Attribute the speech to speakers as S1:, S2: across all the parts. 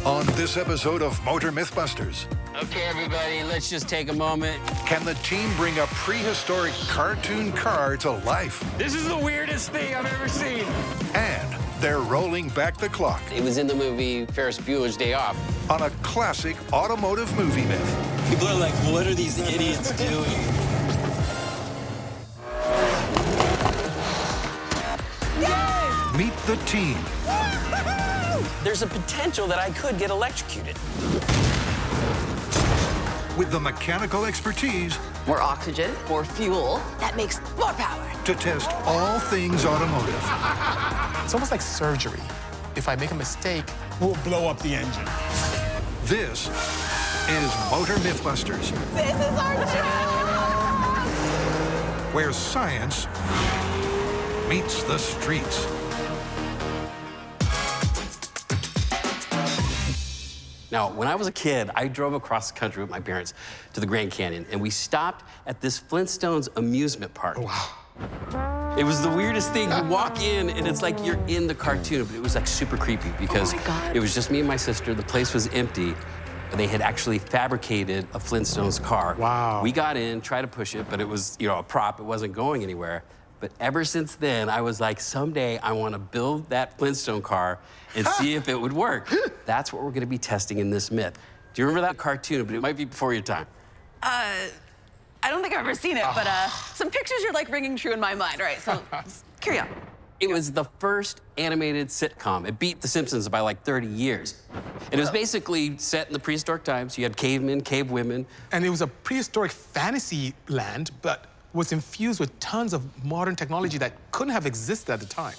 S1: On this episode of Motor MythBusters,
S2: Okay, everybody, let's just take a moment.
S1: can the team bring a prehistoric cartoon car to life?
S2: This is the weirdest thing I've ever seen.
S1: And they're rolling back the clock
S2: It was in the movie Ferris Bueller's Day Off.
S1: on a classic automotive movie myth.
S3: People are like, what are these idiots doing?
S1: Meet the team.
S3: There's a potential that I could get electrocuted.
S1: With the mechanical expertise
S4: More oxygen, more fuel. That makes more power.
S1: to test all things automotive.
S5: It's almost like surgery. If I make a mistake, we'll blow up the engine.
S1: This is Motor MythBusters,
S4: This is our job!
S1: where science meets the streets.
S2: Now, when I was a kid, I drove across the country with my parents to the Grand Canyon, and we stopped at this Flintstones amusement park. Wow. It was the weirdest thing. You walk in, and it's like you're in the cartoon, but it was like super creepy because it was just me and my sister. The place was empty. They had actually fabricated a Flintstones car.
S5: Wow.
S2: We got in, tried to push it, but it was, a prop. It wasn't going anywhere. But ever since then, I was like, someday I want to build that Flintstone car and see if it would work. That's what we're going to be testing in this myth. Do you remember that cartoon? But it might be before your time.
S4: I don't think I've ever seen it, but some pictures are like ringing true in my mind. All right, so carry on.
S2: It was the first animated sitcom. It beat The Simpsons by like 30 years. And it was basically set in the prehistoric times. You had cavemen, cave women.
S5: And it was a prehistoric fantasy land, but was infused with tons of modern technology that couldn't have existed at the time.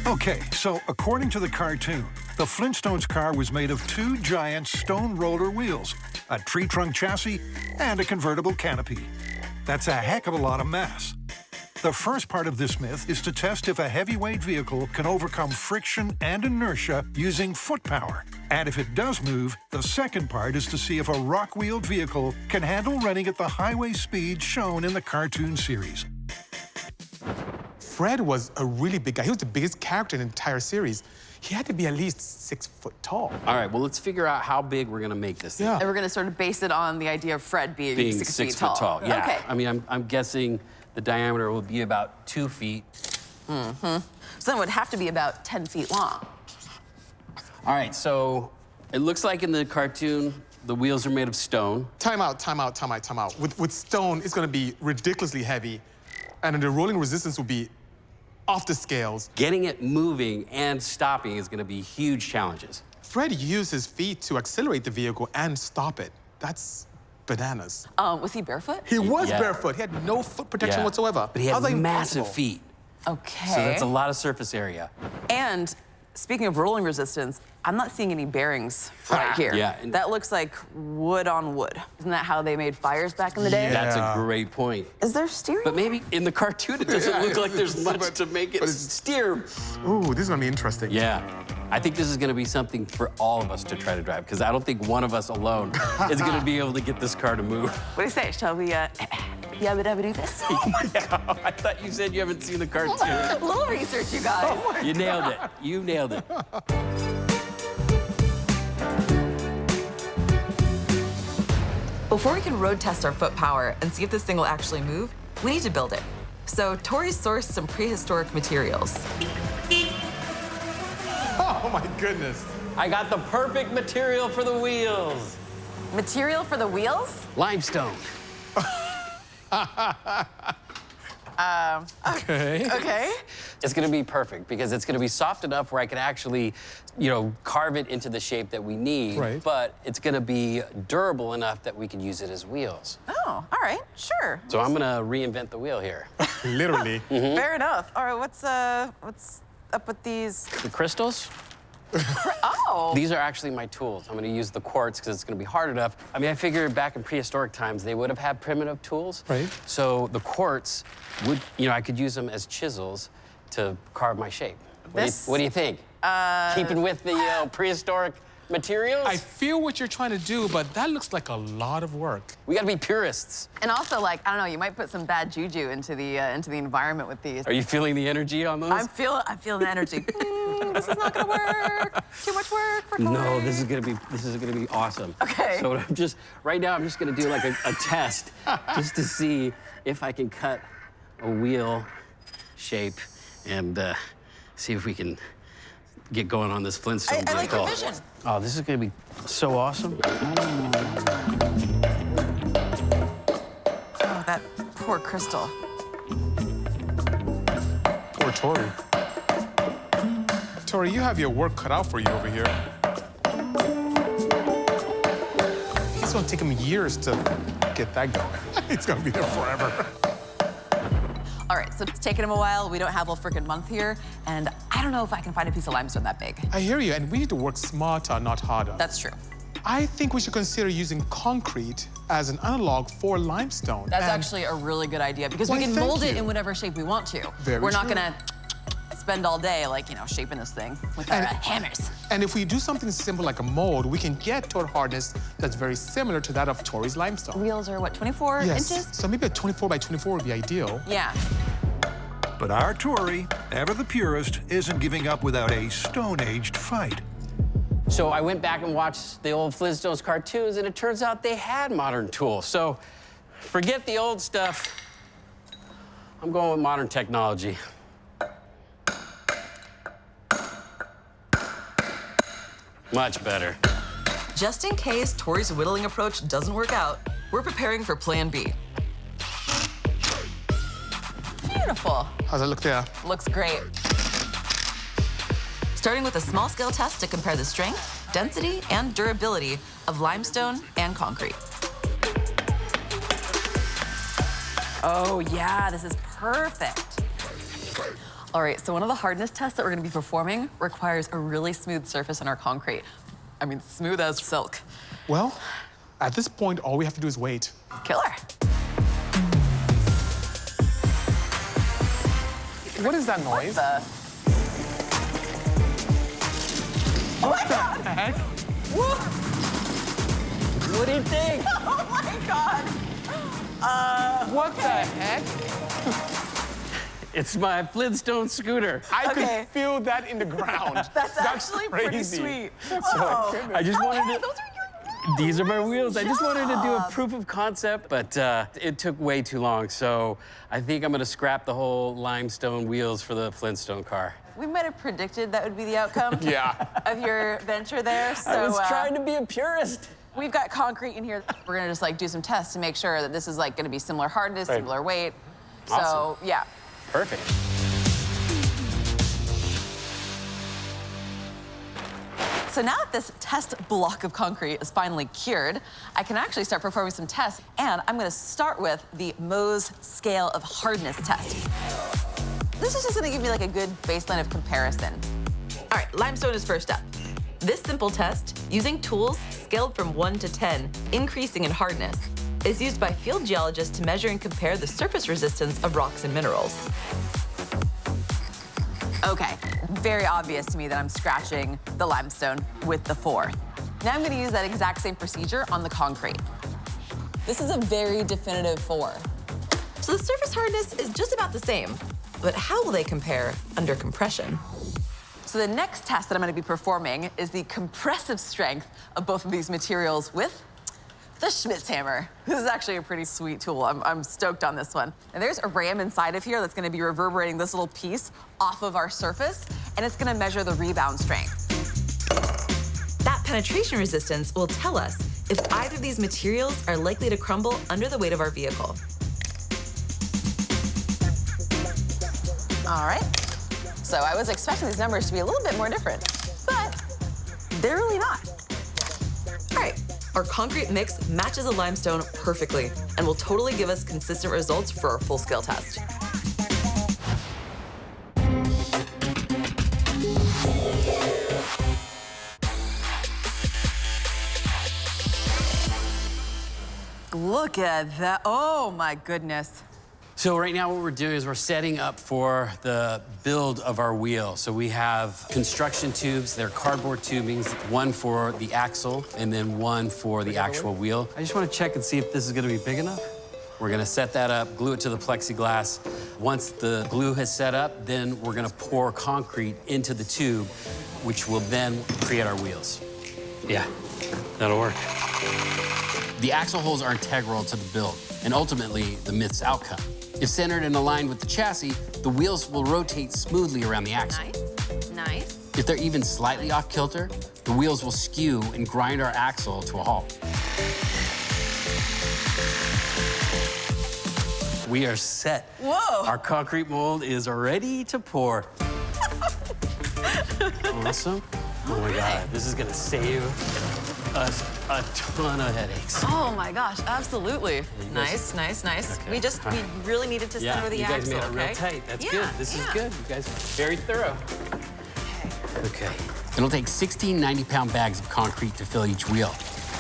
S1: Okay, so according to the cartoon, the Flintstones car was made of two giant stone roller wheels, a tree trunk chassis, and a convertible canopy. That's a heck of a lot of mass. The first part of this myth is to test if a heavyweight vehicle can overcome friction and inertia using foot power. And if it does move, the second part is to see if a rock-wheeled vehicle can handle running at the highway speed shown in the cartoon series.
S5: Fred was a really big guy. He was the biggest character in the entire series. He had to be at least 6 foot tall.
S2: All right, well, let's figure out how big we're going to make this thing.
S5: Yeah.
S4: And we're gonna sort of base it on the idea of Fred being 6
S2: 6
S4: feet
S2: foot tall. Yeah.
S4: Okay.
S2: I mean, I'm guessing the diameter will be about 2 feet.
S4: So then it would have to be about 10 feet long.
S2: All right, so it looks like in the cartoon, the wheels are made of stone.
S5: Time out. With stone, it's gonna be ridiculously heavy, and then the rolling resistance will be off the scales.
S2: Getting it moving and stopping is going to be huge challenges.
S5: Fred used his feet to accelerate the vehicle and stop it. That's bananas.
S4: Was he barefoot?
S5: He was
S2: Yeah.
S5: barefoot. He had no foot protection whatsoever.
S2: But he
S5: How's
S2: had
S5: that
S2: massive
S5: impossible?
S2: feet.
S4: Okay.
S2: So that's a lot of surface area.
S4: And speaking of rolling resistance, I'm not seeing any bearings right here.
S2: Yeah, and-
S4: That looks like wood on wood. Isn't that how they made fires back in the day?
S5: Yeah.
S2: That's a great point.
S4: Is there steering?
S2: But maybe in the cartoon, it doesn't look like there's much to make it
S5: but it's-
S2: steer.
S5: Ooh, this is gonna be interesting.
S2: Yeah. I think this is going to be something for all of us to try to drive, because I don't think one of us alone is going to be able to get this car to move.
S4: What do you say? Shall we, yabba dabba do this?
S2: I thought you said you haven't seen the cartoon.
S4: A little research, you guys.
S2: You nailed it. You nailed it.
S6: Before we can road test our foot power and see if this thing will actually move, we need to build it. So Tori sourced some prehistoric materials.
S5: Oh my goodness.
S2: I got the perfect material for the wheels.
S4: Material for the wheels?
S2: Limestone.
S5: Okay.
S4: Okay.
S2: It's going to be perfect because it's going to be soft enough where I can actually, carve it into the shape that we need.
S5: Right.
S2: But it's going to be durable enough that we can use it as wheels.
S4: Oh, all right, sure.
S2: So I'm going to reinvent the wheel here.
S5: Literally.
S4: Fair enough. All right, what's up with these?
S2: The crystals?
S4: Oh.
S2: These are actually my tools. I'm going to use the quartz because it's going to be hard enough. I mean, I figured back in prehistoric times, they would have had primitive tools.
S5: Right.
S2: So the quartz would, I could use them as chisels to carve my shape. What do you think? Keeping with the prehistoric materials?
S5: I feel what you're trying to do, but that looks like a lot of work.
S2: We got to be purists.
S4: And also, I don't know, you might put some bad juju into the environment with these.
S2: Are you feeling the energy on those?
S4: I'm feeling the energy. This is not gonna work. Too much work for Tori.
S2: No, this is gonna be awesome.
S4: Okay.
S2: So right now I'm just gonna do like a test just to see if I can cut a wheel shape and see if we can get going on this Flintstone
S4: I like
S2: vehicle.
S4: your vision.
S2: Oh, this is gonna be so awesome.
S4: Oh, that poor crystal.
S5: Poor Tori. Tori, you have your work cut out for you over here. It's gonna take him years to get that going. It's gonna be there forever.
S4: All right, so it's taken him a while. We don't have a freaking month here, and I don't know if I can find a piece of limestone that big.
S5: I hear you, and we need to work smarter, not harder.
S4: That's true.
S5: I think we should consider using concrete as an analog for limestone.
S4: That's
S5: And
S4: actually a really good idea because
S5: Why,
S4: we can
S5: thank
S4: mold it
S5: you.
S4: in whatever shape we want to.
S5: Very
S4: We're not
S5: true.
S4: gonna spend all day, like, shaping this thing with our hammers.
S5: And if we do something simple like a mold, we can get to a hardness that's very similar to that of Tori's limestone.
S4: Wheels are what, 24 inches?
S5: So maybe a 24 by 24 would be ideal.
S4: Yeah.
S1: But our Tori, ever the purist, isn't giving up without a stone-aged fight.
S2: So I went back and watched the old Flintstones cartoons, and it turns out they had modern tools. So forget the old stuff. I'm going with modern technology. Much better.
S6: Just in case Tori's whittling approach doesn't work out, we're preparing for Plan B.
S4: Beautiful.
S5: How's that look there?
S4: Looks great.
S6: Starting with a small-scale test to compare the strength, density, and durability of limestone and concrete.
S4: Oh, yeah, this is perfect. All right, so one of the hardness tests that we're gonna be performing requires a really smooth surface on our concrete. I mean, smooth as silk.
S5: Well, at this point, all we have to do is wait.
S4: Killer.
S5: What is that noise?
S4: Oh my God!
S5: Heck?
S2: What do you think?
S4: Oh my God!
S5: What the heck?
S2: It's my Flintstone scooter.
S5: I
S4: Okay.
S5: could feel that in the ground.
S4: That's actually pretty
S5: crazy.
S4: sweet.
S5: Oh,
S2: I just wanted
S4: hey,
S2: to.
S4: those are your wheels.
S2: These are my wheels. I just wanted to do a
S4: job.
S2: proof of concept, but it took way too long. So I think I'm gonna scrap the whole limestone wheels for the Flintstone car.
S4: We might have predicted that would be the outcome
S5: Yeah.
S4: of your venture there. So
S2: I was trying to be a purist.
S4: we've got concrete in here. We're gonna just do some tests to make sure that this is gonna be similar hardness,
S5: Right.
S4: similar weight.
S2: Awesome.
S4: So yeah.
S2: Perfect.
S4: So now that this test block of concrete is finally cured, I can actually start performing some tests, and I'm gonna start with the Mohs scale of hardness test. This is just gonna give me a good baseline of comparison.
S6: All right, limestone is first up. This simple test, using tools scaled from 1 to 10, increasing in hardness, is used by field geologists to measure and compare the surface resistance of rocks and minerals.
S4: Okay, very obvious to me that I'm scratching the limestone with the 4. Now I'm gonna use that exact same procedure on the concrete. This is a very definitive 4.
S6: So the surface hardness is just about the same, but how will they compare under compression?
S4: So the next test that I'm gonna be performing is the compressive strength of both of these materials with the Schmitz hammer. This is actually a pretty sweet tool. I'm stoked on this one. And there's a ram inside of here that's gonna be reverberating this little piece off of our surface, and it's gonna measure the rebound strength.
S6: That penetration resistance will tell us if either of these materials are likely to crumble under the weight of our vehicle.
S4: All right. So I was expecting these numbers to be a little bit more different, but they're really not.
S6: All right, our concrete mix matches the limestone perfectly and will totally give us consistent results for our full-scale test.
S4: Look at that. Oh my goodness.
S2: So right now what we're doing is we're setting up for the build of our wheel. So we have construction tubes, they're cardboard tubings, one for the axle and then one for the actual wheel. I just want to check and see if this is going to be big enough. We're gonna set that up, glue it to the plexiglass. Once the glue has set up, then we're gonna pour concrete into the tube, which will then create our wheels. Yeah, that'll work. The axle holes are integral to the build, and ultimately, the Myth's outcome. If centered and aligned with the chassis, the wheels will rotate smoothly around the axle.
S4: Nice, nice.
S2: If they're even slightly off kilter, the wheels will skew and grind our axle to a halt. We are set.
S4: Whoa.
S2: Our concrete mold is ready to pour. Awesome. Oh my God, this is gonna save us a ton of headaches.
S4: Oh my gosh, absolutely. Nice, nice, nice.
S2: Okay.
S4: We really needed to center the axle,
S2: you guys made it real tight. That's good. This is good. You guys are very thorough. Okay. It'll take 16 90-pound bags of concrete to fill each wheel.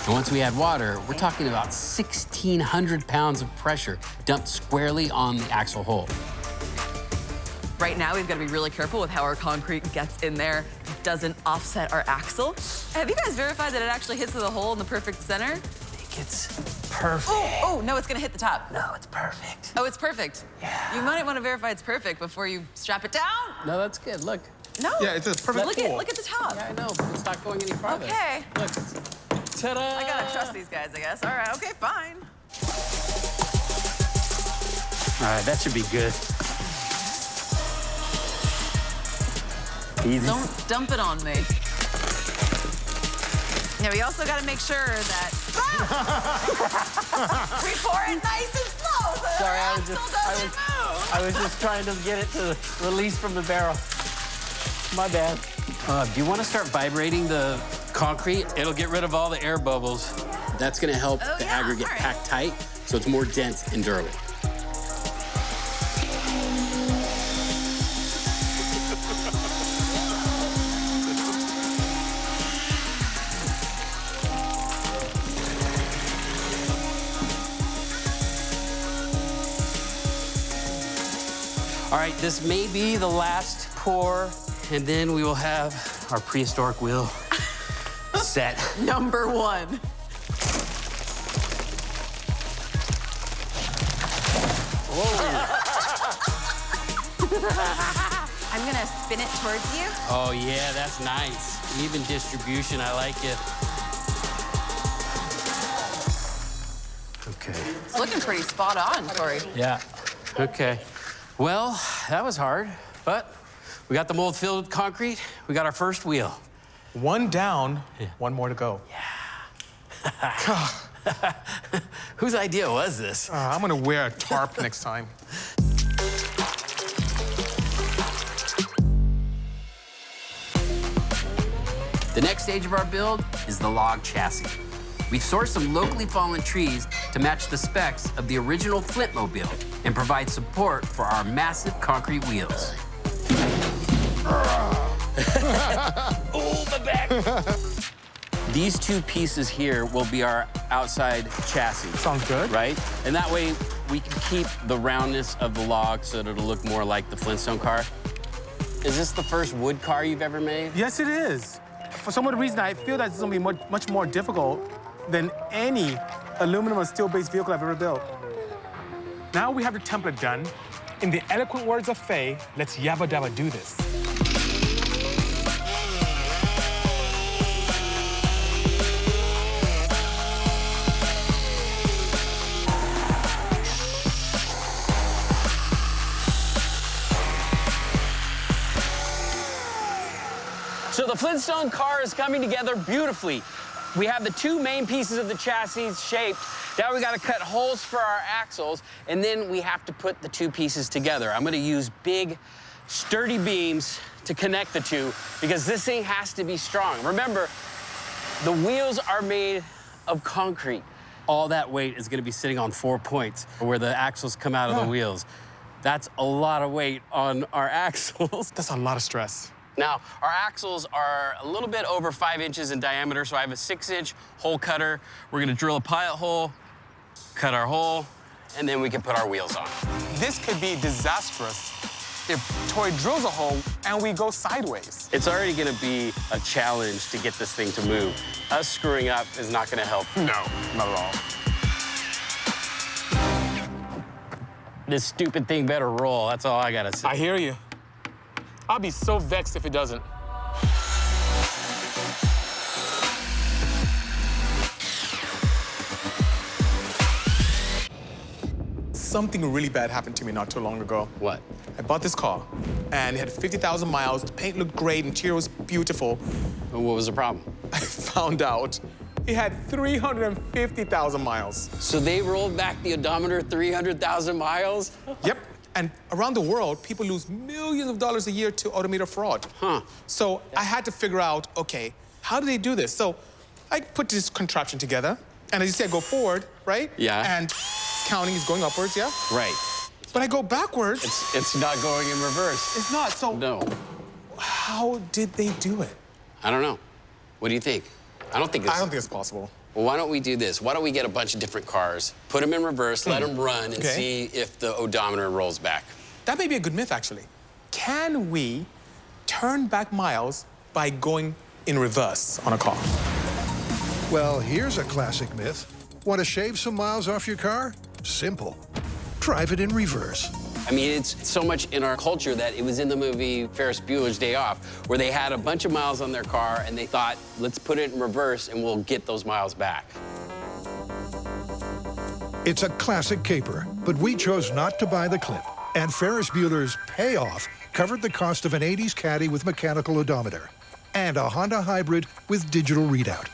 S2: And once we add water, we're talking about 1,600 pounds of pressure dumped squarely on the axle hole.
S4: Right now, we've got to be really careful with how our concrete gets in there, doesn't offset our axle. Have you guys verified that it actually hits the hole in the perfect center?
S2: I think it's perfect.
S4: Oh, no, it's gonna hit the top.
S2: No, it's perfect.
S4: Oh, it's perfect.
S2: Yeah.
S4: You might want to verify it's perfect before you strap it down.
S2: No, that's good. Look.
S4: No.
S5: Yeah, it's a perfect
S4: Look at the top.
S2: Yeah, I know, but it's not going any farther.
S4: Okay.
S2: Look. Ta-da!
S4: I gotta trust these guys, I guess. All right, okay, fine.
S2: All right, that should be good. Easy.
S4: Don't dump it on me. Now, we also gotta make sure that we pour it nice and slow so that
S2: Sorry,
S4: our axle doesn't move.
S2: I was just trying to get it to release from the barrel. My bad. Do you want to start vibrating the concrete? It'll get rid of all the air bubbles. That's going to help the aggregate pack tight, so it's more dense and durable. All right, this may be the last pour, and then we will have our prehistoric wheel set.
S4: Number one. I'm gonna spin it towards you.
S2: Oh yeah, that's nice. Even distribution, I like it. Okay.
S4: It's looking pretty spot on, Tori.
S2: Yeah, okay. Well, that was hard, but we got the mold filled with concrete. We got our first wheel.
S5: One down, one more to go.
S2: Yeah. Whose idea was this?
S5: I'm gonna wear a tarp next time.
S2: The next stage of our build is the log chassis. We've sourced some locally fallen trees to match the specs of the original Flintmobile and provide support for our massive concrete wheels. Oh, my back! These two pieces here will be our outside chassis.
S5: Sounds good.
S2: Right? And that way we can keep the roundness of the log so that it'll look more like the Flintstone car. Is this the first wood car you've ever made?
S5: Yes, it is. For some odd reason, I feel that it's gonna be much more difficult than any aluminum or steel-based vehicle I've ever built. Now we have the template done. In the eloquent words of Faye, let's yabba dabba do this.
S3: So the Flintstone car is coming together beautifully. We have the two main pieces of the chassis shaped. Now we gotta cut holes for our axles, and then we have to put the two pieces together. I'm gonna use big, sturdy beams to connect the two because this thing has to be strong. Remember, the wheels are made of concrete.
S2: All that weight is gonna be sitting on 4 points where the axles come out of the wheels. That's a lot of weight on our axles.
S5: That's a lot of stress.
S2: Now, our axles are a little bit over 5 inches in diameter, so I have a 6-inch hole cutter. We're gonna drill a pilot hole, cut our hole, and then we can put our wheels on.
S5: This could be disastrous if Tori drills a hole and we go sideways.
S2: It's already gonna be a challenge to get this thing to move. Us screwing up is not gonna help.
S5: No, not at all.
S3: This stupid thing better roll. That's all I gotta say.
S5: I hear you. I'll be so vexed if it doesn't. Something really bad happened to me not too long ago.
S3: What?
S5: I bought this car, and it had 50,000 miles. The paint looked great, interior was beautiful.
S3: And what was the problem?
S5: I found out it had 350,000 miles.
S3: So they rolled back the odometer 300,000 miles?
S5: Yep. And around the world, people lose millions of dollars a year to Odometer fraud.
S3: Huh.
S5: So I had to figure out, okay, how do they do this? So I put this contraption together, and as you said, go forward, right?
S3: Yeah.
S5: And it's counting, it's going upwards, yeah?
S3: Right.
S5: But I go backwards.
S3: It's not going in reverse.
S5: It's not, so
S3: No.
S5: how did they do it?
S3: I don't know. What do you think? I don't think it's...
S5: I don't think it's possible.
S3: Well, why don't we do this? Why don't we get a bunch of different cars, put them in reverse, let them run, and
S5: Okay.
S3: see if the odometer rolls back.
S5: That may be a good myth, actually. Can we turn back miles by going in reverse on a car?
S1: Well, here's a classic myth. Want to shave some miles off your car? Simple. Drive it in reverse.
S3: I mean, it's so much in our culture that it was in the movie Ferris Bueller's Day Off, where they had a bunch of miles on their car and they thought, let's put it in reverse and we'll get those miles back.
S1: It's a classic caper, but we chose not to buy the clip. And Ferris Bueller's Payoff covered the cost of an 80s Caddy with mechanical odometer and a Honda Hybrid with digital readout.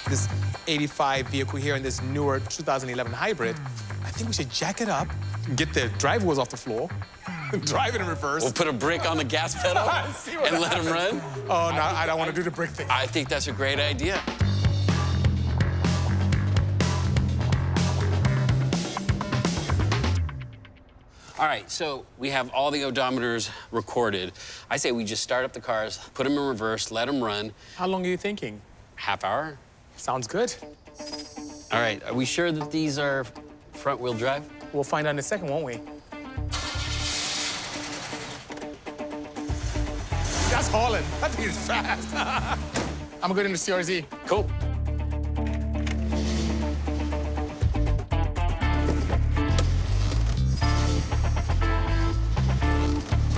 S5: This 85 vehicle here and this newer 2011 Hybrid, I think we should jack it up, get the drive wheels off the floor, drive it in reverse.
S3: We'll put a brake on the gas pedal and let them run.
S5: Oh, no, I don't want to do the brake thing.
S3: I think that's a great idea. All right, so we have all the odometers recorded. I say we just start up the cars, put them in reverse, let them run.
S5: How long are you thinking?
S3: Half hour.
S5: Sounds good.
S3: All right, are we sure that these are front-wheel drive?
S5: We'll find out in a second, won't we? That's hauling. That thing is fast. I'm gonna go into CRZ.
S3: Cool.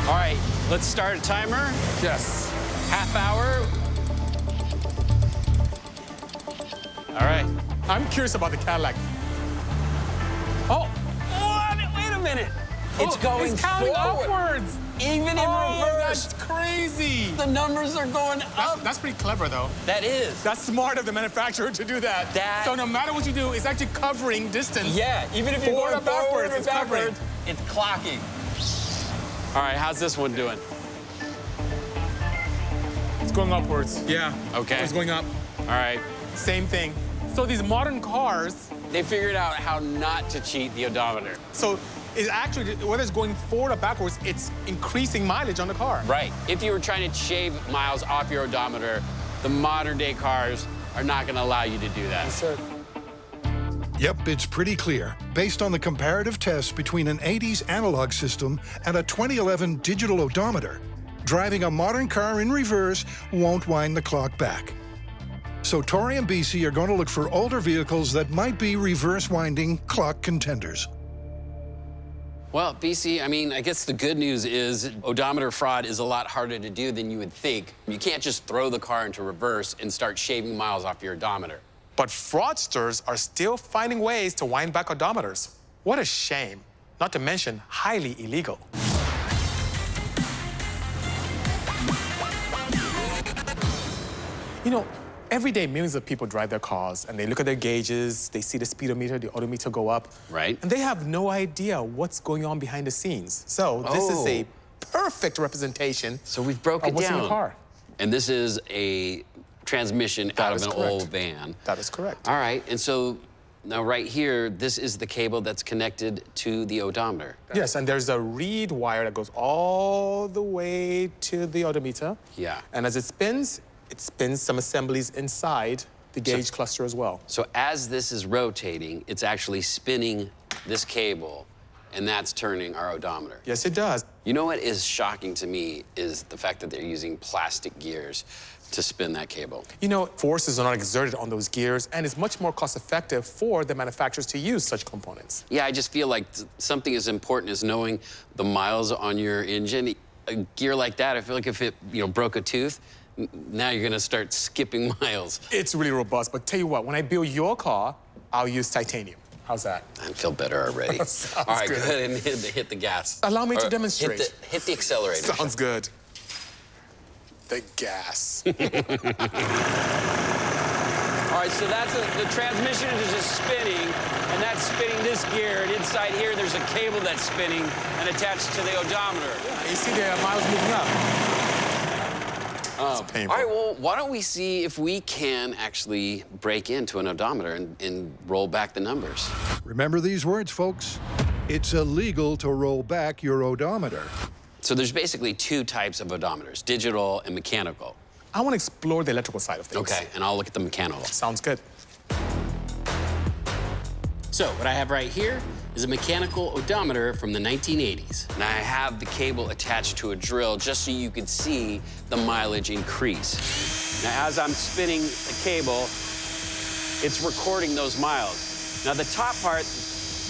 S3: All right, let's start a timer.
S5: Yes.
S3: Half hour. All right.
S5: I'm curious about the Cadillac. Oh,
S3: What? Wait a minute. It's going
S5: it's counting
S3: forward.
S5: upwards.
S3: Even in
S5: Oh,
S3: reverse.
S5: that's crazy.
S3: The numbers are going up.
S5: That's pretty clever, though.
S3: That is.
S5: That's smart of the manufacturer to do that. So no matter what you do, it's actually covering distance.
S3: Yeah, even if you're
S5: Forward
S3: going
S5: or backwards,
S3: forward or
S5: it's covering.
S3: backwards, it's clocking. All right, how's this one doing?
S5: It's going upwards. Yeah.
S3: Okay.
S5: It's going up.
S3: All right.
S5: Same thing. So these modern cars,
S3: They figured out how not to cheat the odometer.
S5: so it's actually, whether it's going forward or backwards, it's increasing mileage on the car.
S3: Right. If you were trying to shave miles off your odometer, the modern day cars are not going to allow you to do that.
S5: Sir.
S1: Yep, it's pretty clear. Based on the comparative tests between an 80s analog system and a 2011 digital odometer, driving a modern car in reverse won't wind the clock back. So Tori and BC are going to look for older vehicles that might be reverse-winding clock contenders.
S3: Well, BC, I mean, I guess the good news is odometer fraud is a lot harder to do than you would think. You can't just throw the car into reverse and start shaving miles off your odometer.
S5: But fraudsters are still finding ways to wind back odometers. What a shame. Not to mention highly illegal. You know, every day millions of people drive their cars and they look at their gauges, they see the speedometer, the odometer go up.
S3: Right.
S5: And they have no idea what's going on behind the scenes. So this is a perfect representation
S3: So we've broken
S5: of what's
S3: down.
S5: in the car.
S3: And this is a transmission out of
S5: is
S3: an
S5: correct.
S3: old van.
S5: That is correct.
S3: All right, and so now right here, this is the cable that's connected to the odometer.
S5: Yes, and there's a reed wire that goes all the way to the odometer.
S3: Yeah.
S5: And as it spins some assemblies inside the gauge cluster as well.
S3: So as this is rotating, it's actually spinning this cable, and that's turning our odometer.
S5: Yes, it does.
S3: You know what is shocking to me is the fact that they're using plastic gears.
S2: to spin that cable.
S5: You know, forces are not exerted on those gears, and it's much more cost-effective for the manufacturers to use such components.
S2: Yeah, I just feel like something as important as knowing the miles on your engine. A gear like that, I feel like if it, broke a tooth, now you're gonna start skipping miles.
S5: It's really robust, but tell you what, when I build your car, I'll use titanium. How's that?
S2: I feel better already. All right,
S5: good.
S2: go ahead and hit the gas.
S5: Allow me to demonstrate.
S2: Hit the accelerator.
S5: Sounds good. The gas.
S3: All right, so that's the transmission is just spinning, and that's spinning this gear. And inside here, there's a cable that's spinning and attached to the odometer.
S5: You see the miles moving up.
S2: All
S5: painful.
S2: right, well, why don't we see if we can actually break into an odometer and roll back the numbers?
S1: Remember these words, folks. It's illegal to roll back your odometer.
S2: So there's basically two types of odometers, digital and mechanical.
S5: I want to explore the electrical side of things.
S2: Okay, and I'll look at the mechanical.
S5: Sounds good.
S2: So what I have right here is a mechanical odometer from the 1980s. And I have the cable attached to a drill just so you could see the mileage increase.
S3: Now, as I'm spinning the cable, it's recording those miles. Now, the top part,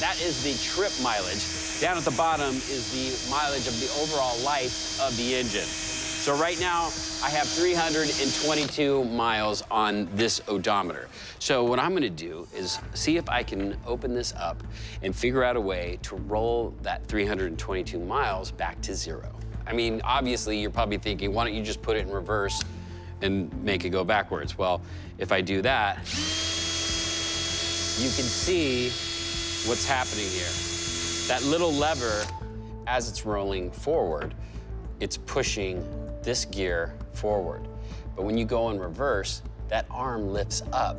S3: that is the trip mileage. Down at the bottom is the mileage of the overall life of the engine. So right now, I have 322 miles on this odometer. So what I'm gonna do is see if I can open this up and figure out a way to roll that 322 miles back to zero. I mean, obviously, you're probably thinking, why don't you just put it in reverse and make it go backwards? Well, if I do that, you can see what's happening here. That little lever, as it's rolling forward, it's pushing this gear forward. But when you go in reverse, that arm lifts up.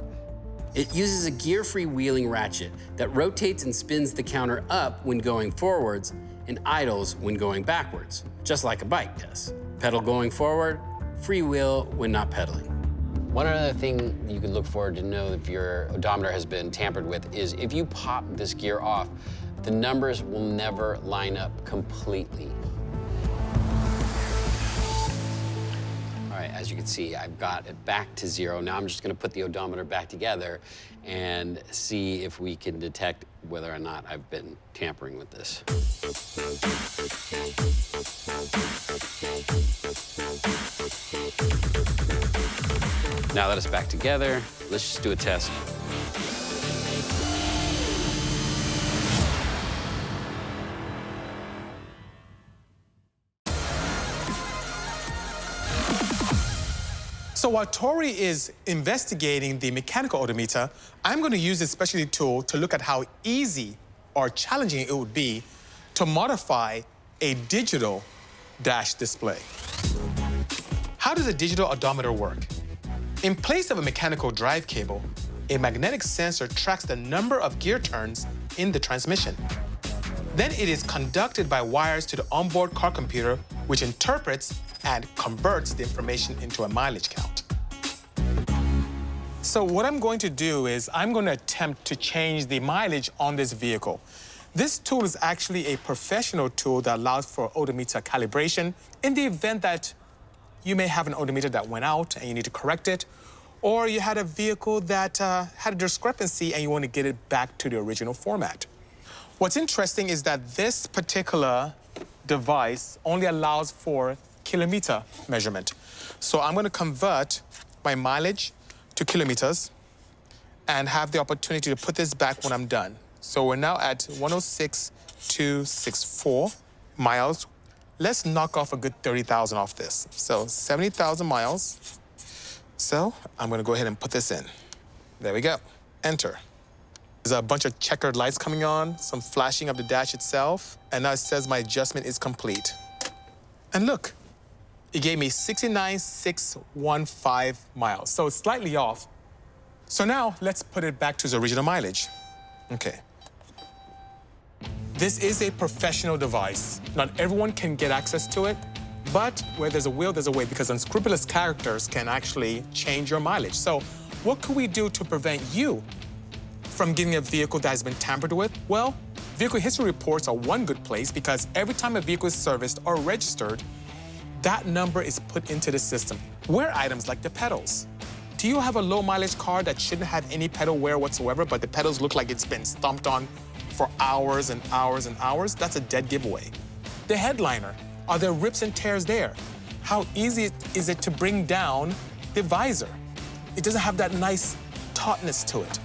S3: It uses a gear-free wheeling ratchet that rotates and spins the counter up when going forwards and idles when going backwards, just like a bike does. Pedal going forward, freewheel when not pedaling. One other thing you can look for to know if your odometer has been tampered with is if you pop this gear off, the numbers will never line up completely. All right, as you can see, I've got it back to zero. Now I'm just gonna put the odometer back together and see if we can detect whether or not I've been tampering with this. Now that it's back together, let's just do a test.
S5: So while Tori is investigating the mechanical odometer, I'm going to use this specialty tool to look at how easy or challenging it would be to modify a digital dash display. How does a digital odometer work? In place of a mechanical drive cable, a magnetic sensor tracks the number of gear turns in the transmission. Then it is conducted by wires to the onboard car computer, which interprets and converts the information into a mileage count. So what I'm going to do is I'm going to attempt to change the mileage on this vehicle. This tool is actually a professional tool that allows for odometer calibration in the event that you may have an odometer that went out and you need to correct it, or you had a vehicle that had a discrepancy and you want to get it back to the original format. What's interesting is that this particular device only allows for kilometer measurement. So I'm going to convert my mileage to kilometers and have the opportunity to put this back when I'm done. So we're now at 106,264 miles. Let's knock off a good 30,000 off this. So 70,000 miles. So I'm going to go ahead and put this in. There we go. Enter. There's a bunch of checkered lights coming on, some flashing of the dash itself, and now it says my adjustment is complete. And look, it gave me 69,615 miles, so it's slightly off. So now let's put it back to its original mileage. Okay. This is a professional device. Not everyone can get access to it, but where there's a will, there's a way, because unscrupulous characters can actually change your mileage. So what could we do to prevent you from getting a vehicle that has been tampered with? Well, vehicle history reports are one good place because every time a vehicle is serviced or registered, that number is put into the system. Wear items like the pedals. Do you have a low mileage car that shouldn't have any pedal wear whatsoever, but the pedals look like it's been stomped on for hours and hours and hours? That's a dead giveaway. The headliner, are there rips and tears there? How easy is it to bring down the visor? It doesn't have that nice tautness to it.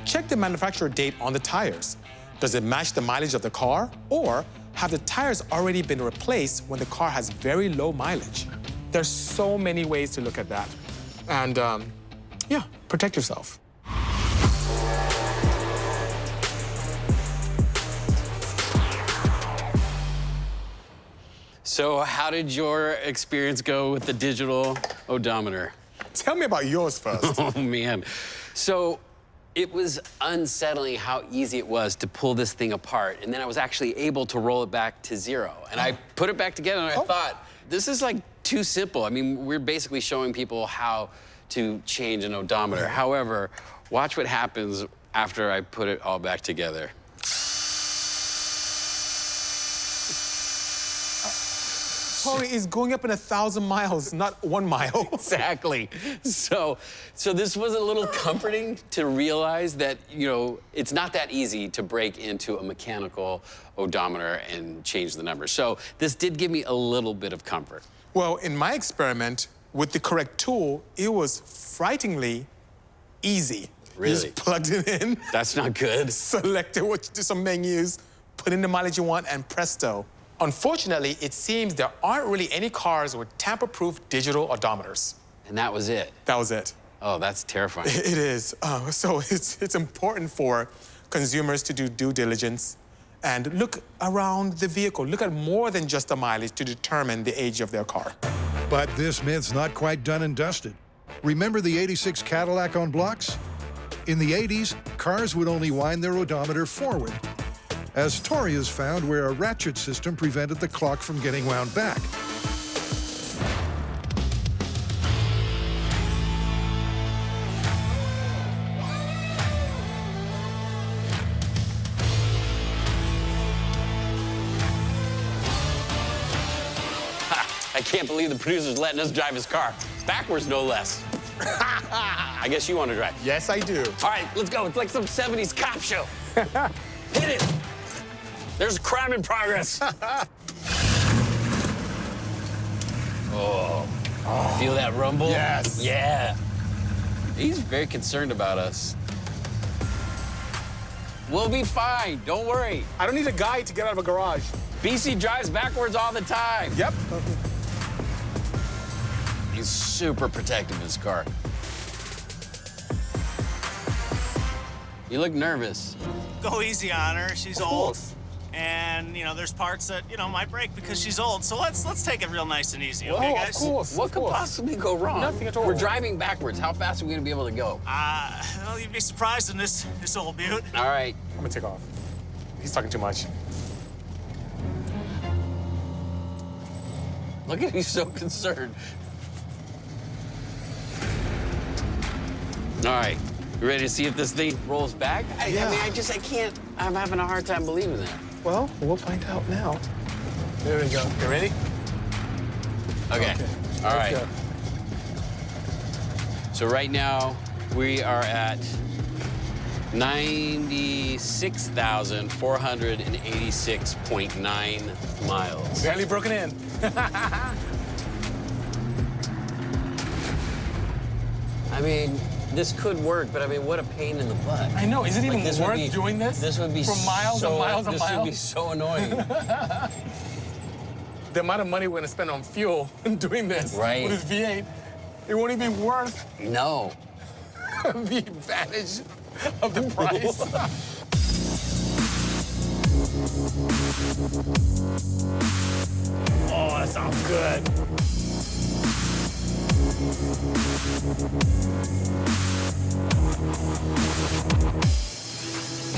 S5: Check the manufacturer date on the tires. Does it match the mileage of the car, or have the tires already been replaced when the car has very low mileage? There's so many ways to look at that. And yeah, protect yourself.
S2: So how did your experience go with the digital odometer?
S5: Tell me about yours first.
S2: Oh, man. So it was unsettling how easy it was to pull this thing apart. And then I was actually able to roll it back to 0. And I put it back together, and I thought, this is like too simple. I mean, we're basically showing people how to change an odometer. However, watch what happens after I put it all back together.
S5: Tony is going up in 1,000 miles, not 1 mile.
S2: Exactly. So this was a little comforting to realize that, you know, it's not that easy to break into a mechanical odometer and change the number. So this did give me a little bit of comfort.
S5: Well, in my experiment, with the correct tool, it was frighteningly easy.
S2: Really?
S5: You just plugged it in.
S2: That's not good.
S5: Selected some menus, put in the mileage you want, and presto. Unfortunately, it seems there aren't really any cars with tamper-proof digital odometers.
S2: And that was it?
S5: That was it.
S2: Oh, that's terrifying.
S5: It is. So it's important for consumers to do due diligence and look around the vehicle. Look at more than just the mileage to determine the age of their car.
S1: But this myth's not quite done and dusted. Remember the '86 Cadillac on blocks? In the '80s, cars would only wind their odometer forward, as Tori has found where a ratchet system prevented the clock from getting wound back.
S2: I can't believe the producer's letting us drive his car. Backwards, no less. I guess you want to drive.
S5: Yes, I do.
S2: All right, let's go. It's like some 70s cop show. Hit it. There's a crime in progress. Oh. Feel that rumble?
S5: Yes.
S2: Yeah. He's very concerned about us. We'll be fine. Don't worry.
S5: I don't need a guide to get out of a garage.
S2: BC drives backwards all the time.
S5: Yep.
S2: He's super protective of his car. You look nervous.
S7: Go easy on her. She's old. And, you know, there's parts that, you know, might break because she's old. So let's take it real nice and easy, okay, guys?
S5: Of course.
S2: What could possibly go wrong?
S5: Nothing at all.
S2: We're driving backwards. How fast are we gonna be able to go?
S7: Well, you'd be surprised in this old beaut.
S2: All right.
S5: I'm gonna take off. He's talking too much.
S2: Look at him, he's so concerned. All right. You ready to see if this thing rolls back? I mean, I can't. I'm having a hard time believing that.
S5: Well, we'll find out now. There we go. You ready?
S2: Okay. All right.
S5: Go.
S2: So right now, we are at 96,486.9 miles.
S5: Barely broken in.
S2: I mean, this could work, but I mean, what a pain in the butt.
S5: I know. Is it even
S2: Like,
S5: worth doing this?
S2: This would be
S5: for miles and miles and
S2: This
S5: miles.
S2: would be so annoying.
S5: The amount of money we're gonna spend on fuel doing this
S2: Right.
S5: with this V8, it won't even be worth
S2: No.
S5: the advantage of the price. Oh, that sounds good.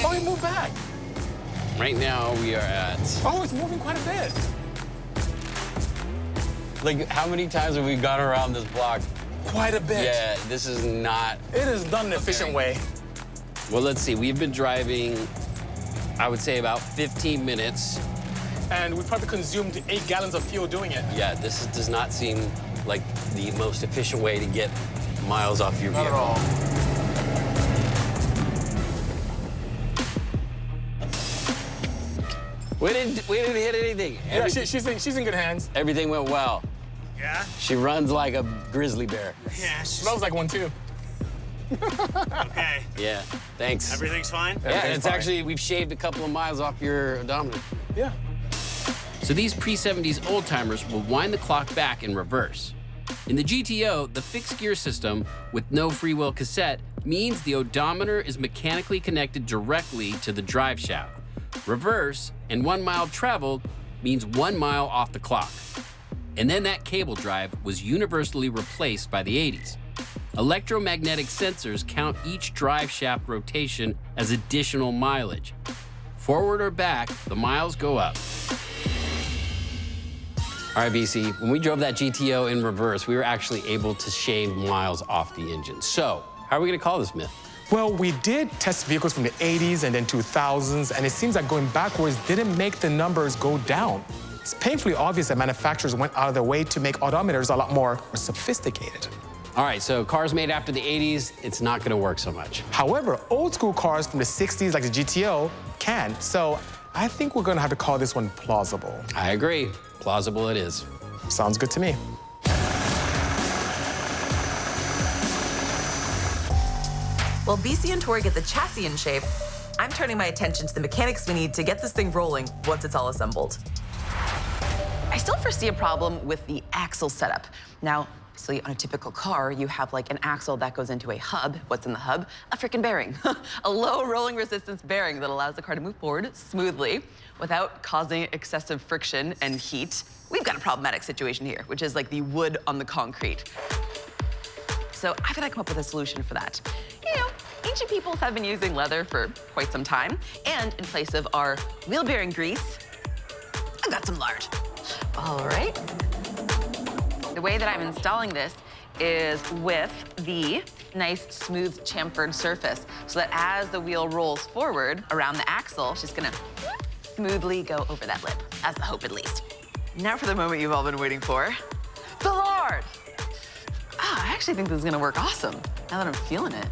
S5: Oh, he moved back.
S2: Right now, we are at...
S5: Oh, it's moving quite a bit.
S2: Like, how many times have we gone around this block?
S5: Quite a bit.
S2: Yeah, this is not...
S5: It is done an efficient way.
S2: Well, let's see. We've been driving, I would say, about 15 minutes.
S5: and we probably consumed 8 gallons of fuel doing it.
S2: Yeah, this does not seem like the most efficient way to get miles off your vehicle.
S5: Not at all.
S2: We didn't hit anything.
S5: Yeah, she's in good hands.
S2: Everything went well.
S7: Yeah?
S2: She runs like a grizzly bear.
S7: Yeah.
S5: Smells like one, too.
S7: Okay.
S2: Yeah, thanks.
S7: Everything's fine?
S2: Yeah,
S5: Everything's
S2: it's
S5: fine.
S2: actually, we've shaved a couple of miles off your odometer.
S5: Yeah.
S2: So these pre-70s old-timers will wind the clock back in reverse. In the GTO, the fixed gear system with no freewheel cassette means the odometer is mechanically connected directly to the drive shaft. Reverse and 1 mile traveled means 1 mile off the clock. And then that cable drive was universally replaced by the 80s. Electromagnetic sensors count each drive shaft rotation as additional mileage. Forward or back, the miles go up. All right, BC, when we drove that GTO in reverse, we were actually able to shave miles off the engine. So, how are we gonna call this myth?
S5: Well, we did test vehicles from the 80s and then 2000s, and it seems like going backwards didn't make the numbers go down. It's painfully obvious that manufacturers went out of their way to make odometers a lot more sophisticated.
S2: All right, so cars made after the 80s, it's not gonna work so much.
S5: However, old school cars from the 60s, like the GTO, can. So I think we're gonna have to call this one plausible.
S2: I agree. Plausible it is.
S5: Sounds good to me.
S6: While BC and Tori get the chassis in shape, I'm turning my attention to the mechanics we need to get this thing rolling once it's all assembled.
S4: I still foresee a problem with the axle setup. Now, obviously, on a typical car, you have like an axle that goes into a hub. What's in the hub? A frickin' bearing. A low rolling resistance bearing that allows the car to move forward smoothly without causing excessive friction and heat. We've got a problematic situation here, which is like the wood on the concrete. So I've got to come up with a solution for that. You know, ancient peoples have been using leather for quite some time, and in place of our wheel bearing grease, I've got some lard. All right. The way that I'm installing this is with the nice, smooth, chamfered surface, so that as the wheel rolls forward around the axle, it's just gonna smoothly go over that lip, as the hope at least. Now for the moment you've all been waiting for, the lard. Ah, I actually think this is gonna work awesome, now that I'm feeling it.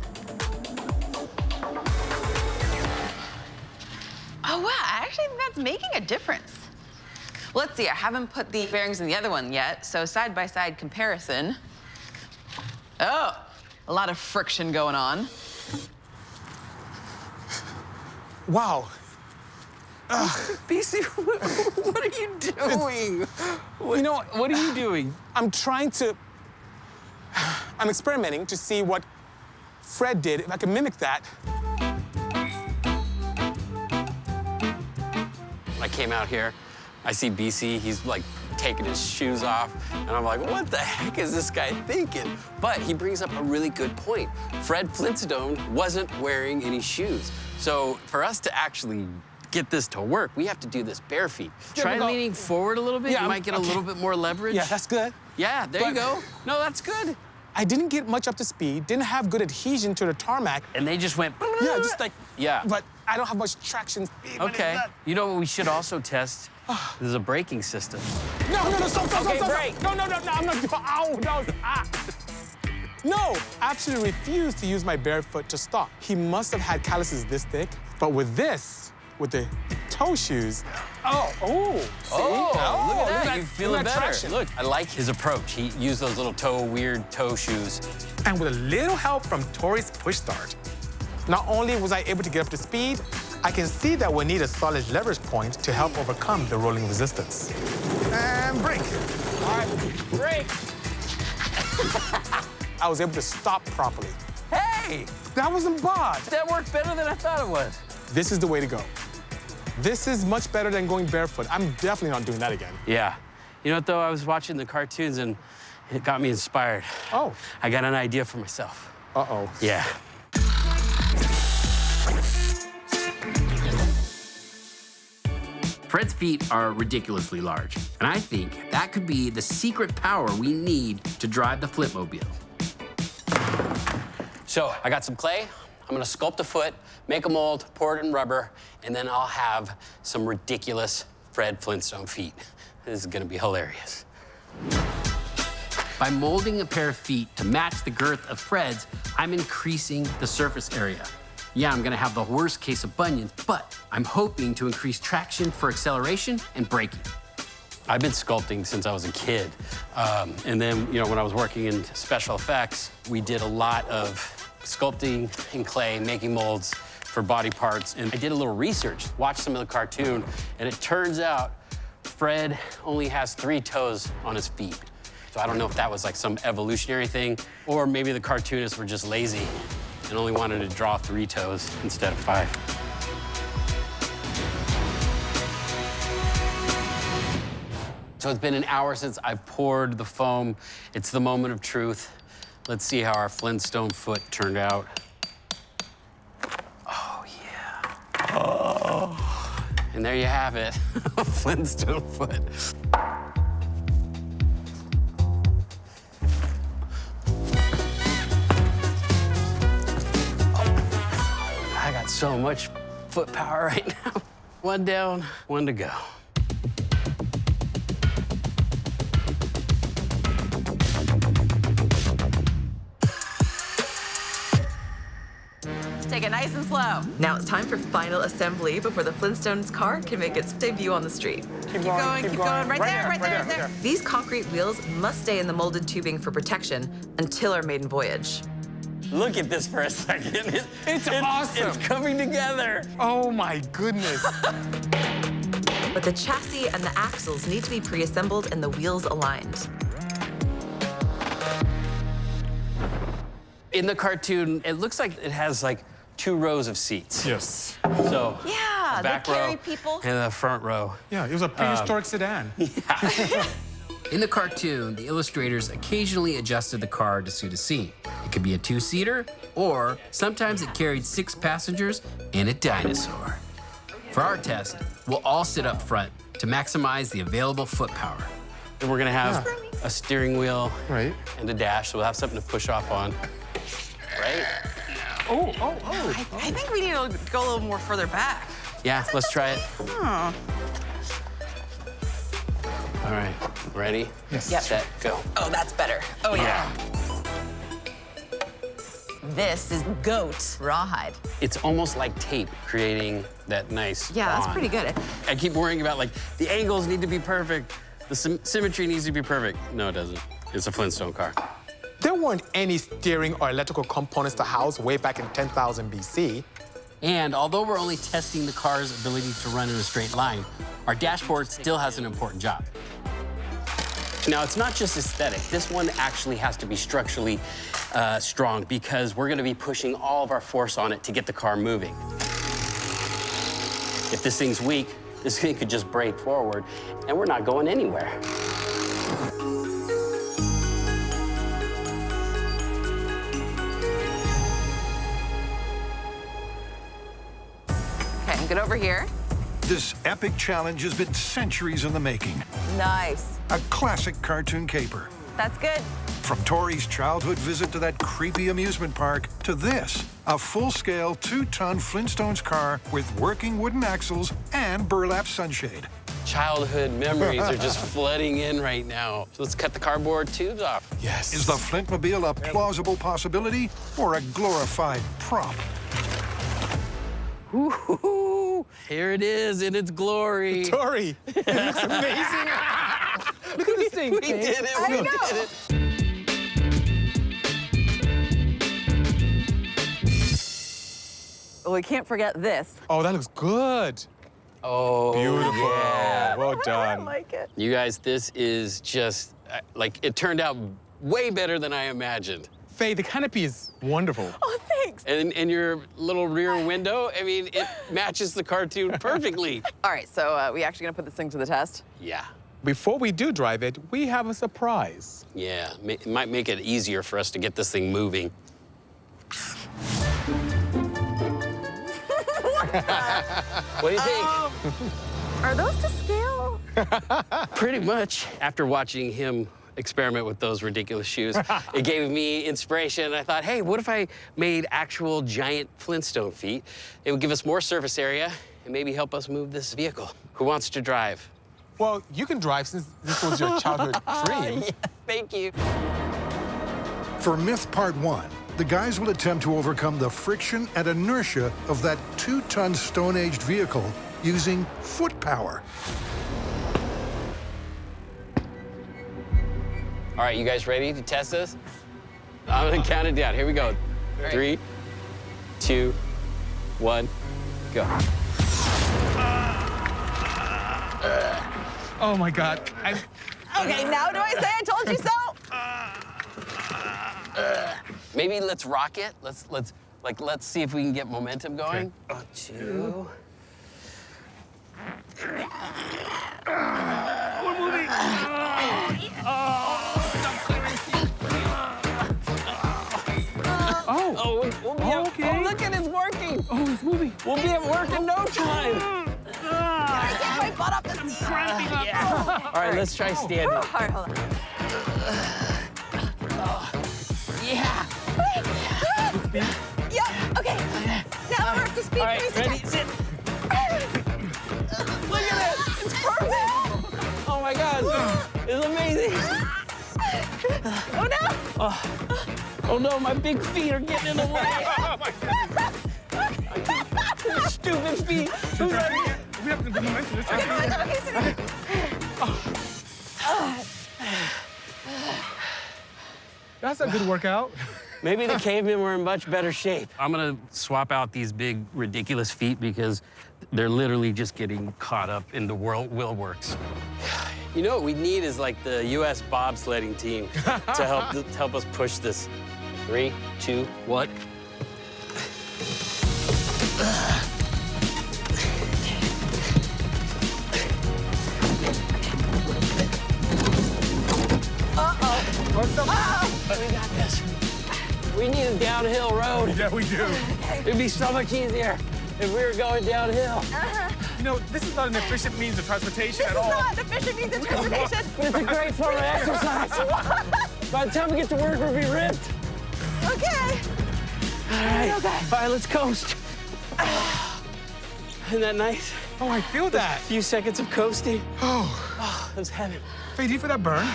S4: Oh, wow, I actually think that's making a difference. Well, let's see, I haven't put the bearings in the other one yet, so side-by-side comparison. Oh, a lot of friction going on.
S5: Wow.
S2: BC, what are you doing?
S5: You know,
S2: What are you doing?
S5: I'm experimenting to see what Fred did, if I can mimic that.
S2: I came out here, I see BC, he's like taking his shoes off, and I'm like, what the heck is this guy thinking? But he brings up a really good point. Fred Flintstone wasn't wearing any shoes. So for us to actually get this to work, we have to do this bare feet.
S5: Yeah,
S2: Try
S5: but
S2: leaning forward a little bit,
S5: Yeah,
S2: you might get a little bit more leverage.
S5: Yeah, that's good.
S2: Yeah, there you
S5: But-
S2: go. No, that's good.
S5: I didn't get much up to speed, didn't have good adhesion to the tarmac.
S2: And they just went,
S5: Yeah, just like,
S2: yeah.
S5: But I don't have much traction.
S2: Okay. You know what we should also test? This is a braking system.
S5: No, stop,
S2: Okay,
S5: stop.
S2: break.
S5: No, I'm not, ow, no, No, I absolutely refused to use my bare foot to stop. He must have had calluses this thick, but with this, with the toe shoes, see?
S2: Look at that. You're feeling
S5: look at that
S2: better.
S5: traction.
S2: Look, I like his approach. He used those little weird toe shoes.
S5: And with a little help from Tori's push start, not only was I able to get up to speed, I can see that we need a solid leverage point to help overcome the rolling resistance. And brake. All right, brake. I was able to stop properly.
S2: Hey,
S5: That wasn't bad.
S2: that worked better than I thought it was.
S5: This is the way to go. This is much better than going barefoot. I'm definitely not doing that again.
S2: Yeah. You know what, though? I was watching the cartoons, and it got me inspired.
S5: Oh.
S2: I got an idea for myself.
S5: Uh-oh.
S2: Yeah. Fred's feet are ridiculously large, and I think that could be the secret power we need to drive the Flintmobile. So I got some clay. I'm gonna sculpt a foot, make a mold, pour it in rubber, and then I'll have some ridiculous Fred Flintstone feet. This is gonna be hilarious. By molding a pair of feet to match the girth of Fred's, I'm increasing the surface area. Yeah, I'm gonna have the worst case of bunions, but I'm hoping to increase traction for acceleration and braking. I've been sculpting since I was a kid. And then, when I was working in special effects, we did a lot of sculpting in clay, making molds for body parts. And I did a little research, watched some of the cartoon, and it turns out Fred only has 3 toes on his feet. So I don't know if that was like some evolutionary thing, or maybe the cartoonists were just lazy and only wanted to draw 3 toes instead of 5. So it's been an hour since I poured the foam. It's the moment of truth. Let's see how our Flintstone foot turned out. Oh, yeah. Oh. And there you have it, a Flintstone foot. I got so much foot power right now. 1 down, 1 to go.
S4: Take it nice and slow.
S6: Now it's time for final assembly before the Flintstones car can make its debut on the street.
S4: Keep going. Right there.
S6: These concrete wheels must stay in the molded tubing for protection until our maiden voyage.
S2: Look at this for a second.
S5: It's awesome.
S2: It's coming together.
S5: Oh my goodness.
S6: But the chassis and the axles need to be pre-assembled and the wheels aligned.
S2: In the cartoon, it looks like it has like 2 rows of seats.
S5: Yes.
S2: So
S4: Yeah,
S2: the back
S4: they carry
S2: row
S4: people.
S2: and the front row.
S5: Yeah, it was a prehistoric sedan.
S2: In the cartoon, the illustrators occasionally adjusted the car to suit a scene. It could be a 2-seater, or sometimes it carried 6 passengers and a dinosaur. For our test, we'll all sit up front to maximize the available foot power. And we're gonna have a steering wheel and a dash, so we'll have something to push off on, right?
S4: I think we need to go a little more further back.
S2: Yeah, let's try it.
S4: Oh.
S2: All right, ready?
S5: Yes.
S4: Yep.
S2: Set, go.
S4: Oh, that's better. Oh, yeah. This is goat rawhide.
S2: It's almost like tape creating that nice
S4: Yeah, that's
S2: bond.
S4: pretty good.
S2: I keep worrying about, like, the angles need to be perfect. The symmetry needs to be perfect. No, it doesn't. It's a Flintstone car.
S5: There weren't any steering or electrical components to house way back in 10,000 BC.
S2: And although we're only testing the car's ability to run in a straight line, our dashboard still has an important job. Now, it's not just aesthetic. This one actually has to be structurally strong because we're gonna be pushing all of our force on it to get the car moving. If this thing's weak, this thing could just break forward and we're not going anywhere.
S4: Okay, get over here.
S1: This epic challenge has been centuries in the making.
S4: Nice.
S1: A classic cartoon caper.
S4: That's good.
S1: From Tori's childhood visit to that creepy amusement park to this, a full-scale 2-ton Flintstones car with working wooden axles and burlap sunshade.
S2: Childhood memories are just flooding in right now. So let's cut the cardboard tubes off.
S5: Yes.
S1: Is the Flintmobile a plausible possibility or a glorified prop?
S2: Ooh, here it is in its glory.
S5: Tori, it looks amazing. Look at this thing.
S2: We did it. We did it.
S4: Well, we can't forget this.
S5: Oh, that looks good.
S2: Oh,
S5: Beautiful.
S2: yeah.
S5: Well done.
S4: I like it.
S2: You guys, this is just, like, it turned out way better than I imagined.
S5: Faye, the canopy is wonderful.
S4: Oh, thanks.
S2: And your little rear window, I mean, it matches the cartoon perfectly.
S4: All right, so we actually gonna put this thing to the test?
S2: Yeah,
S5: Before we do drive it, we have a surprise.
S2: yeah. It might make it easier for us to get this thing moving. What do you think?
S4: Are those to scale?
S2: Pretty much. After watching him experiment with those ridiculous shoes, it gave me inspiration. And I thought, hey, what if I made actual giant Flintstone feet? It would give us more surface area, and maybe help us move this vehicle. Who wants to drive?
S5: Well, you can drive since this was your childhood dream.
S2: Yeah, thank you.
S1: For myth part 1, the guys will attempt to overcome the friction and inertia of that 2-ton Stone-aged vehicle using foot power.
S2: All right, you guys ready to test this? I'm gonna count it down. Here we go. 3, 2, 1, go.
S5: Oh my God.
S4: Okay, now do I say I told you so?
S2: Maybe let's rock it. Let's see if we can get momentum going.
S5: Okay.
S2: 2.
S5: We're moving.
S2: We'll be at,
S5: okay.
S2: Oh, look at it, it's working.
S5: Oh, it's moving.
S2: We'll be at work in no time.
S4: I get my butt up the seat.
S2: Yeah. All right, let's try standing.
S4: All right, hold on.
S2: Yeah.
S4: Yep, okay. Now we're up to speed.
S2: All right,
S4: Please sit
S2: ready,
S4: down.
S2: sit. Look at it, it's perfect. Oh my God, it's amazing.
S4: Oh no!
S2: Oh no, my big feet are getting in the way. Stupid feet.
S5: We have to do momentum. Let's try it again.
S4: Okay, sit down.
S5: That's a good workout.
S2: Maybe the cavemen were in much better shape. I'm gonna swap out these big, ridiculous feet because they're literally just getting caught up in the wheel works. You know what we need is like the U.S. bobsledding team to help us push this. 3, 2, 1.
S5: What's up?
S2: We got this. We need a downhill road.
S5: Yeah, we do.
S2: It'd be so much easier if we were going downhill.
S5: You know, this is not an efficient means of transportation at
S4: This is
S5: all.
S4: not the fishing means of transportation.
S2: It's a great form of exercise. By the time we get to work, we'll be ripped.
S4: Okay.
S2: All right,
S4: Okay.
S2: all right, let's coast. Isn't that nice?
S5: Oh, I feel that.
S2: A few seconds of coasting.
S5: Oh,
S2: That was heaven.
S5: Faye, do you feel that burn?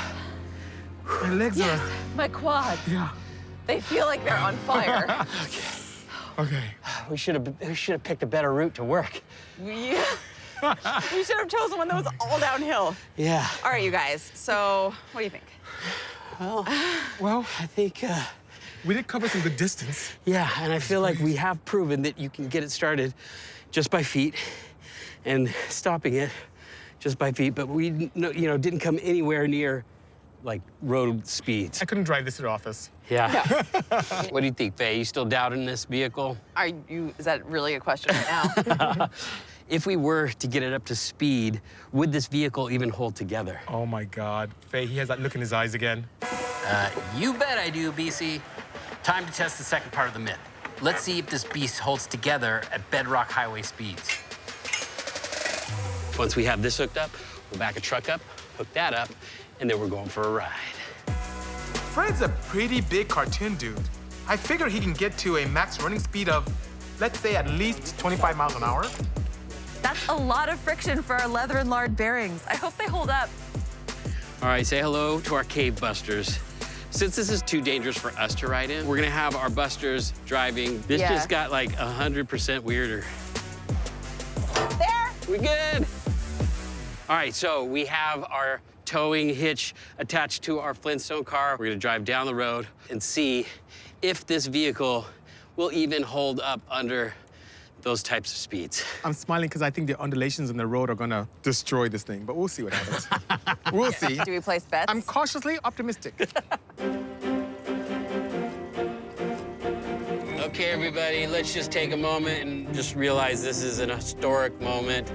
S5: My legs
S4: Yes,
S5: are.
S4: my quads.
S5: Yeah.
S4: They feel like they're on fire.
S5: Okay.
S2: We should have picked a better route to work.
S4: Yeah. We should have chosen one that was all downhill.
S2: Yeah.
S4: All right, you guys. So, what do you think?
S5: Well,
S2: I think,
S5: we did cover some good distance.
S2: yeah, and I feel like we have proven that you can get it started just by feet and stopping it just by feet, but we, didn't come anywhere near like road speeds.
S5: I couldn't drive this to the office.
S2: Yeah. What do you think, Faye? You still doubting this vehicle?
S4: Is that really a question right now?
S2: If we were to get it up to speed, would this vehicle even hold together?
S5: Oh my God. Faye, he has that look in his eyes again.
S2: You bet I do, BC. Time to test the second part of the myth. Let's see if this beast holds together at bedrock highway speeds. Once we have this hooked up, we'll back a truck up, hook that up, and then we're going for a ride.
S5: Fred's a pretty big cartoon dude. I figure he can get to a max running speed of, let's say, at least 25 miles an hour.
S4: That's a lot of friction for our leather and lard bearings. I hope they hold up.
S2: All right, say hello to our cave busters. Since this is too dangerous for us to ride in, we're gonna have our busters driving. This
S4: Yeah.
S2: just got like 100% weirder.
S4: There!
S2: We good? All right, so we have our towing hitch attached to our Flintstone car. We're gonna drive down the road and see if this vehicle will even hold up under those types of speeds.
S5: I'm smiling because I think the undulations in the road are gonna destroy this thing, but we'll see what happens. We'll see.
S4: Do we place bets?
S5: I'm cautiously optimistic.
S2: Okay, everybody, let's just take a moment and just realize this is an historic moment.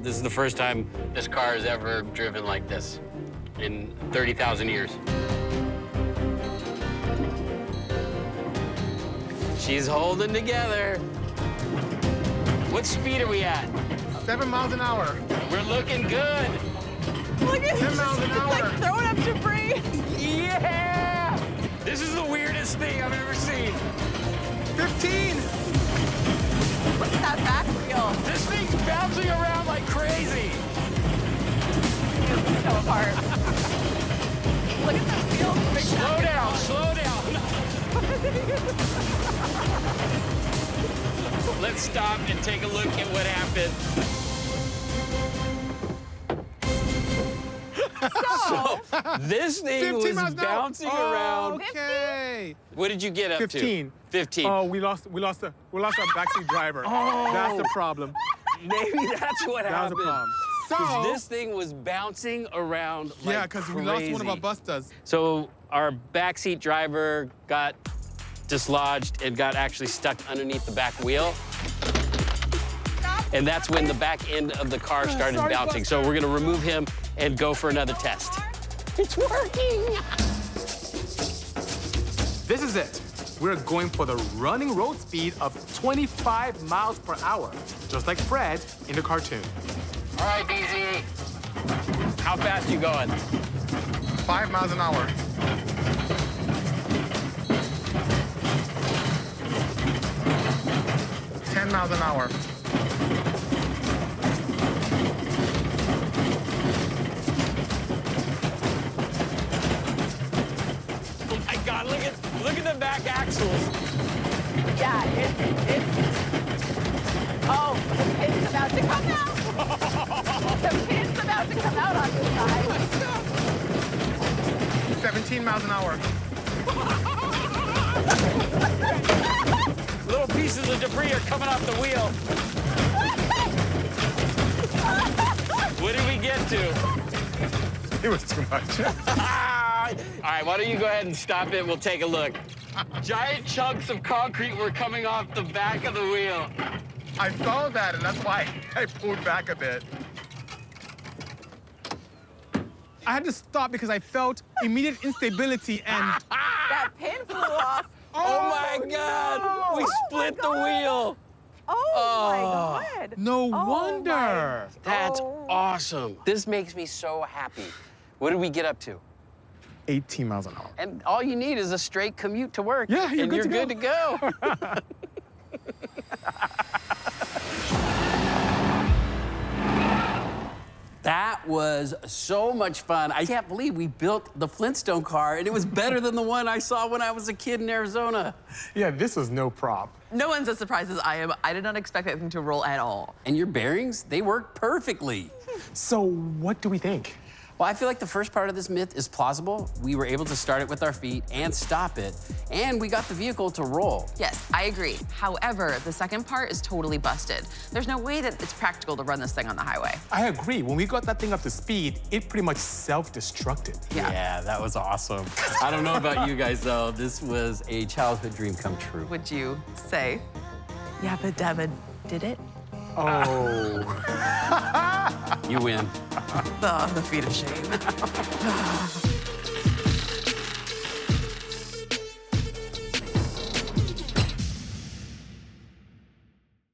S2: This is the first time this car has ever driven like this in 30,000 years. She's holding together. What speed are we at?
S5: 7 miles an hour.
S2: We're looking good.
S4: Look at
S5: 10 miles an hour.
S4: like throwing up debris.
S2: Yeah! This is the weirdest thing I've ever seen.
S5: 15.
S4: What's that back feel?
S2: This thing's back.
S4: part. Look at that wheel.
S3: Slow down, slow down. Let's stop and take a look at what happened. So, this thing was bouncing around.
S5: Okay.
S3: What did you get up
S5: 15.
S3: to? 15.
S5: Oh, we lost our backseat driver.
S3: Oh.
S5: That's the problem.
S3: Maybe that's what
S5: That was
S3: happened.
S5: the problem.
S3: Because
S5: So,
S3: this thing was bouncing around like
S5: yeah, because we lost one of our
S3: crazy.
S5: busters.
S3: So our backseat driver got dislodged and got actually stuck underneath the back wheel. And that's when the back end of the car started
S5: Sorry,
S3: bouncing.
S5: Buster.
S3: So we're gonna remove him and go for another test. It's working!
S5: This is it. We're going for the running road speed of 25 miles per hour, just like Fred in the cartoon.
S3: All right, DZ. How fast you going?
S5: 5 miles an hour. 10 miles an hour.
S3: Oh my God, look at the back axles.
S4: Yeah, it's... Oh, the pin's about to come out. The pin's about to come out on this side.
S5: 17 miles an hour.
S3: Little pieces of debris are coming off the wheel. What did we get to?
S5: It was too much.
S3: All right, why don't you go ahead and stop it? We'll take a look. Giant chunks of concrete were coming off the back of the wheel.
S5: I saw that, and that's why I pulled back a bit. I had to stop because I felt immediate instability and...
S4: That pin flew off.
S3: Oh my God!
S4: no.
S3: We split the wheel.
S4: Oh my God.
S5: No
S4: Oh,
S5: wonder.
S3: That's
S4: Oh.
S3: awesome. This makes me so happy. What did we get up to?
S5: 18 miles an hour.
S3: And all you need is a straight commute to work.
S5: Yeah, you're
S3: and
S5: good
S3: you're
S5: to
S3: good to go. That was so much fun. I can't believe we built the Flintstone car, and it was better than the one I saw when I was a kid in Arizona.
S5: Yeah, this was no prop.
S4: No one's as surprised as I am. I did not expect that thing to roll at all.
S3: And your bearings, they work perfectly.
S5: So what do we think?
S3: Well, I feel like the first part of this myth is plausible. We were able to start it with our feet and stop it, and we got the vehicle to roll.
S4: Yes, I agree. However, the second part is totally busted. There's no way that it's practical to run this thing on the highway.
S5: I agree. When we got that thing up to speed, it pretty much self-destructed.
S4: Yeah.
S3: That was awesome. I don't know about you guys, though. This was a childhood dream come true.
S4: Would you say, Yabba Dabba did it?
S5: Oh.
S3: You win.
S4: The feet of shame.